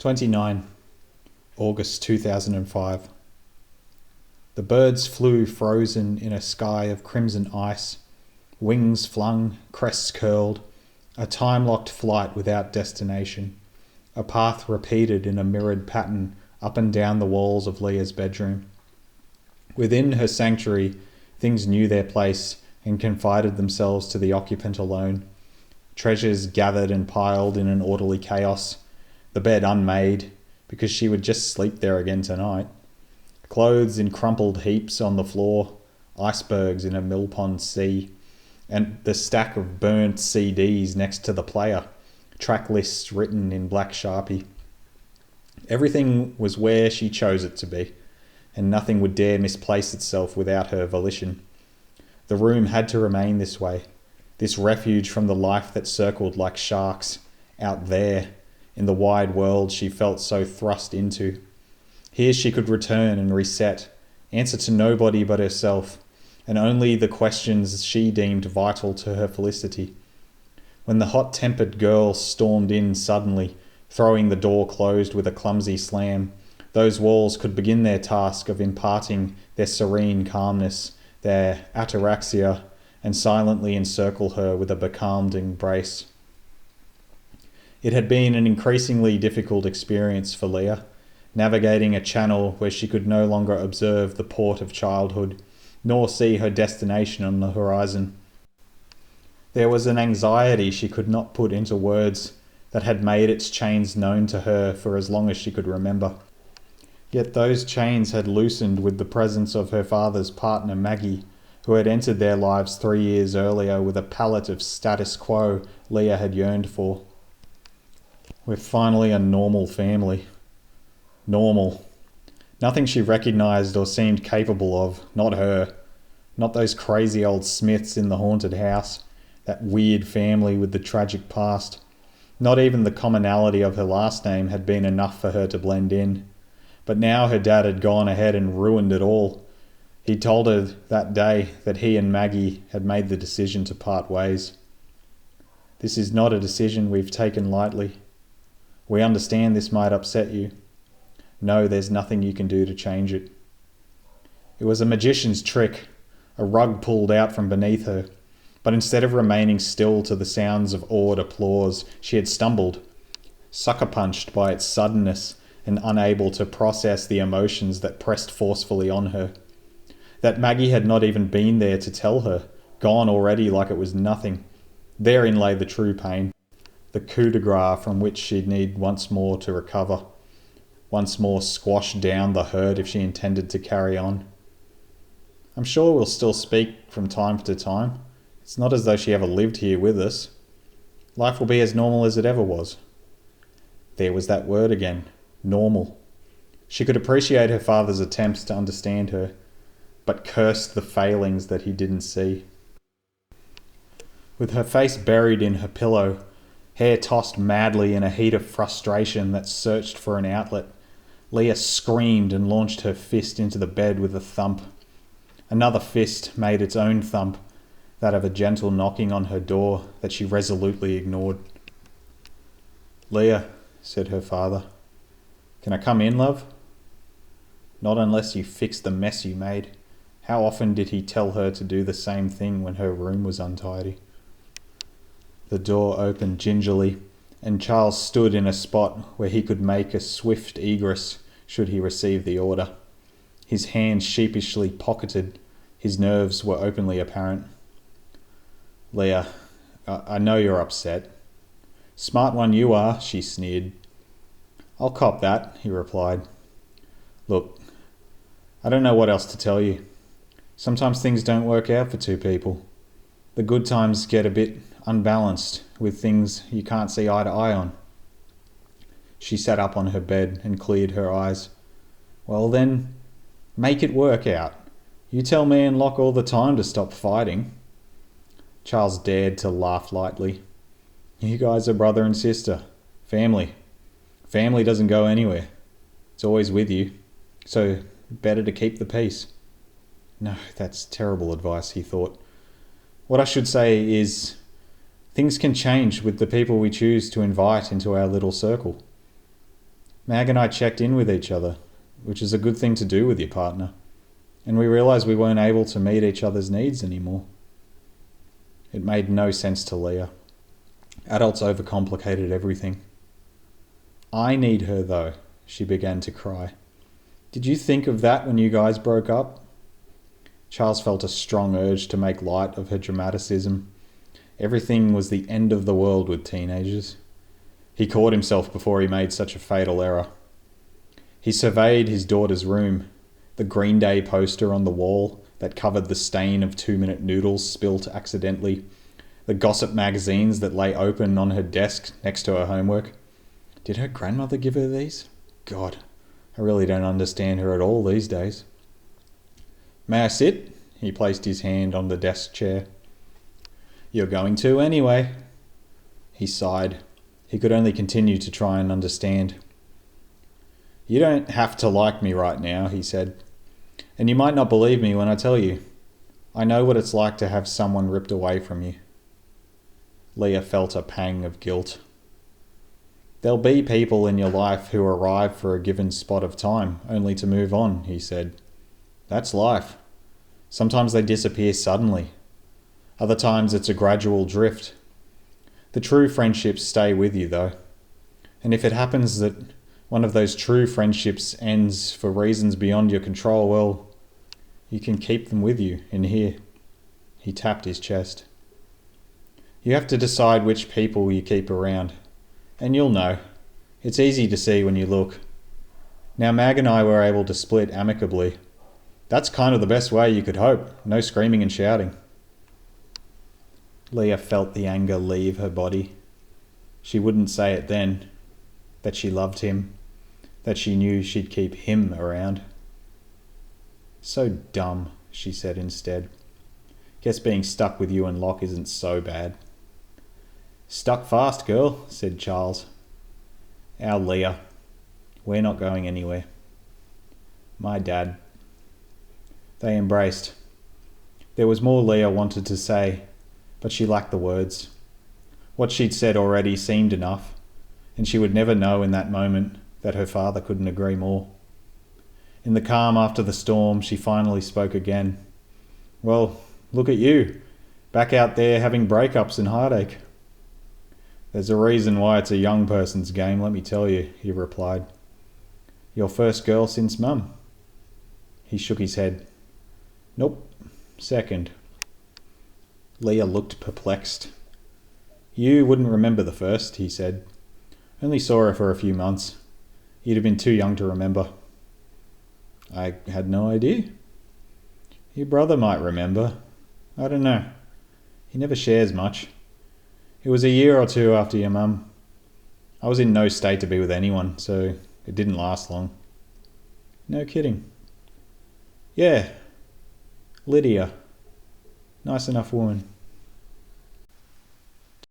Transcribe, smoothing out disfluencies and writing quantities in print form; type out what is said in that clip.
29 August 2005. The birds flew frozen in a sky of crimson ice, wings flung, crests curled, a time-locked flight without destination, a path repeated in a mirrored pattern up and down the walls of Leah's bedroom. Within her sanctuary, things knew their place and confided themselves to the occupant alone. Treasures gathered and piled in an orderly chaos, the bed unmade, because she would just sleep there again tonight. Clothes in crumpled heaps on the floor, icebergs in a mill-pond sea, and the stack of burnt CDs next to the player, track lists written in black Sharpie. Everything was where she chose it to be, and nothing would dare misplace itself without her volition. The room had to remain this way, this refuge from the life that circled like sharks, out there, in the wide world she felt so thrust into. Here she could return and reset, answer to nobody but herself, and only the questions she deemed vital to her felicity. When the hot-tempered girl stormed in suddenly, throwing the door closed with a clumsy slam, those walls could begin their task of imparting their serene calmness, their ataraxia, and silently encircle her with a becalmed embrace. It had been an increasingly difficult experience for Leah, navigating a channel where she could no longer observe the port of childhood, nor see her destination on the horizon. There was an anxiety she could not put into words that had made its chains known to her for as long as she could remember. Yet those chains had loosened with the presence of her father's partner Maggie, who had entered their lives 3 years earlier with a palette of status quo Leah had yearned for. We're finally a normal family. Normal. Nothing she recognised or seemed capable of, not her. Not those crazy old Smiths in the haunted house, that weird family with the tragic past. Not even the commonality of her last name had been enough for her to blend in. But now her dad had gone ahead and ruined it all. He told her that day that he and Maggie had made the decision to part ways. This is not a decision we've taken lightly. We understand this might upset you. No, there's nothing you can do to change it. It was a magician's trick, a rug pulled out from beneath her. But instead of remaining still to the sounds of awed applause, she had stumbled, sucker-punched by its suddenness and unable to process the emotions that pressed forcefully on her. That Maggie had not even been there to tell her, gone already like it was nothing. Therein lay the true pain, the coup de grace from which she'd need once more to recover, once more squash down the hurt if she intended to carry on. I'm sure we'll still speak from time to time. It's not as though she ever lived here with us. Life will be as normal as it ever was. There was that word again, normal. She could appreciate her father's attempts to understand her, but cursed the failings that he didn't see. With her face buried in her pillow, hair tossed madly in a heat of frustration that searched for an outlet, Leah screamed and launched her fist into the bed with a thump. Another fist made its own thump, that of a gentle knocking on her door that she resolutely ignored. "Leah," said her father, "can I come in, love?" "Not unless you fix the mess you made." How often did he tell her to do the same thing when her room was untidy? The door opened gingerly, and Charles stood in a spot where he could make a swift egress should he receive the order. His hands sheepishly pocketed, his nerves were openly apparent. "Leah, I know you're upset." "Smart one you are," she sneered. "I'll cop that," he replied. "Look, I don't know what else to tell you. Sometimes things don't work out for two people. The good times get a bit unbalanced with things you can't see eye to eye on." She sat up on her bed and cleared her eyes. "Well then, make it work out. You tell me and Locke all the time to stop fighting." Charles dared to laugh lightly. "You guys are brother and sister. Family. Family doesn't go anywhere. It's always with you. So better to keep the peace." No, that's terrible advice, he thought. What I should say is, things can change with the people we choose to invite into our little circle. Mag and I checked in with each other, which is a good thing to do with your partner, and we realised we weren't able to meet each other's needs anymore. It made no sense to Leah. Adults overcomplicated everything. I need her though, she began to cry. Did you think of that when you guys broke up? Charles felt a strong urge to make light of her dramaticism. Everything was the end of the world with teenagers. He caught himself before he made such a fatal error. He surveyed his daughter's room, the Green Day poster on the wall that covered the stain of 2-minute noodles spilt accidentally, the gossip magazines that lay open on her desk next to her homework. Did her grandmother give her these? God, I really don't understand her at all these days. May I sit? He placed his hand on the desk chair. You're going to anyway. He sighed. He could only continue to try and understand. You don't have to like me right now, he said. And you might not believe me when I tell you. I know what it's like to have someone ripped away from you. Leah felt a pang of guilt. There'll be people in your life who arrive for a given spot of time, only to move on, he said. That's life. Sometimes they disappear suddenly. Other times it's a gradual drift. The true friendships stay with you, though. And if it happens that one of those true friendships ends for reasons beyond your control, well, you can keep them with you in here. He tapped his chest. You have to decide which people you keep around. And you'll know. It's easy to see when you look. Now, Mag and I were able to split amicably. That's kind of the best way you could hope. No screaming and shouting. Leah felt the anger leave her body. She wouldn't say it then, that she loved him, that she knew she'd keep him around. So dumb, she said instead. Guess being stuck with you and Locke isn't so bad. Stuck fast, girl, said Charles. Our Leah. We're not going anywhere. My dad. They embraced. There was more Leah wanted to say, but she lacked the words. What she'd said already seemed enough, and she would never know in that moment that her father couldn't agree more. In the calm after the storm, she finally spoke again. Well, look at you, back out there having breakups and heartache. There's a reason why it's a young person's game, let me tell you, he replied. Your first girl since Mum? He shook his head. Nope, second. Leah looked perplexed. You wouldn't remember the first, he said. Only saw her for a few months. You'd have been too young to remember. I had no idea. Your brother might remember. I don't know. He never shares much. It was a year or two after your mum. I was in no state to be with anyone, so it didn't last long. No kidding. Yeah. Lydia. Nice enough woman.